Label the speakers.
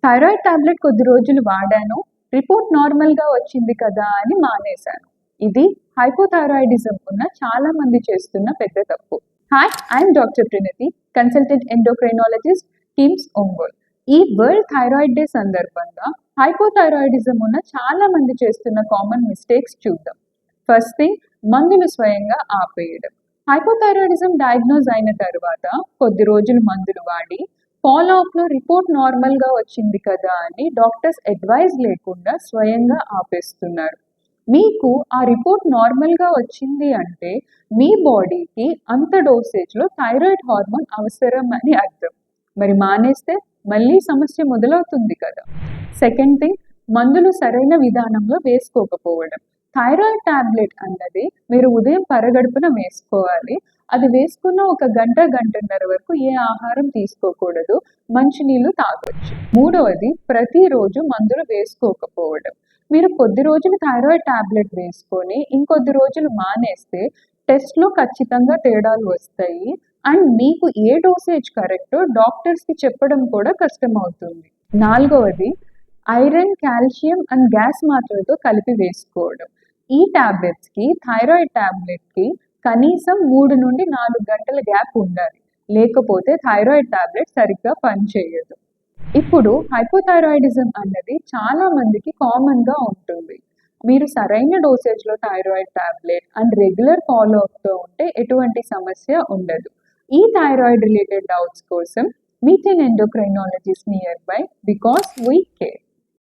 Speaker 1: Thyroid tablet కొద్ది రోజులు వాడాను. రిపోర్ట్ నార్మల్‌గా వచ్చింది కదా అని మానేశాను. ఇది హైపోథైరాయిడిజం ఉన్న చాలా మంది చేస్తున్న పెద్ద తప్పు. Hi! I'm doctor Pranathi, consultant endocrinologist, KIMS, Ongole. ఈ వరల్డ్ థైరాయిడ్ డే సందర్భంగా హైపోథైరాయిడిజం ఉన్న చాలా మంది చేస్తున్న కామన్ మిస్టేక్స్ చూద్దాం. ఫస్ట్ థింగ్, మందులు స్వయంగా ఆపేయడం. హైపోథైరాయిడిజం డయాగ్నోజ్ అయిన తర్వాత కొద్ది రోజులు మందులు వాడి ఫాలో అప్‌లో రిపోర్ట్ నార్మల్‌గా వచ్చింది కదా అని డాక్టర్స్ అడ్వైస్ లేకుండా స్వయంగా ఆపేస్తున్నారు. మీకు ఆ రిపోర్ట్ నార్మల్‌గా వచ్చింది అంటే మీ బాడీకి అంత డోసేజ్‌లో థైరాయిడ్ హార్మోన్ అవసరం అని అర్థం. మరి మానేస్తే మళ్ళీ సమస్య మొదలవుతుంది కదా. సెకండ్ థింగ్, మందులు సరైన విధానంలో వేసుకోకపోవడం. థైరాయిడ్ టాబ్లెట్ అన్నది మీరు ఉదయం పరగడుపున వేసుకోవాలి. అది వేసుకున్న ఒక గంట, గంటన్నర వరకు ఏ ఆహారం తీసుకోకూడదు. మంచినీళ్ళు తాగొచ్చు. మూడవది, ప్రతిరోజు మందులు వేసుకోకపోవడం. మీరు కొద్ది రోజులు థైరాయిడ్ టాబ్లెట్ వేసుకొని ఇంకొద్ది రోజులు మానేస్తే టెస్ట్‌లో ఖచ్చితంగా తేడాలు వస్తాయి. అండ్ మీకు ఏ డోసేజ్ కరెక్టో డాక్టర్స్‌కి చెప్పడం కూడా కష్టమవుతుంది. నాలుగవది, ఐరన్, కాల్షియం అండ్ గ్యాస్ మాత్రలతో కలిపి వేసుకోవడం. ఈ టాబ్లెట్స్‌కి, థైరాయిడ్ టాబ్లెట్‌కి కనీసం 3 నుండి 4 గంటల గ్యాప్ ఉండాలి. లేకపోతే థైరాయిడ్ టాబ్లెట్ సరిగ్గా పనిచేయదు. ఇప్పుడు హైపోథైరాయిడిజం అన్నది చాలా మందికి కామన్‌గా ఉంటుంది. మీరు సరైన డోసేజ్‌లో thyroid tablet and regular follow అప్‌తో ఉంటే ఎటువంటి సమస్య ఉండదు. ఈ థైరాయిడ్ రిలేటెడ్ డౌట్స్ కోసం meet an endocrinologist near by because we care.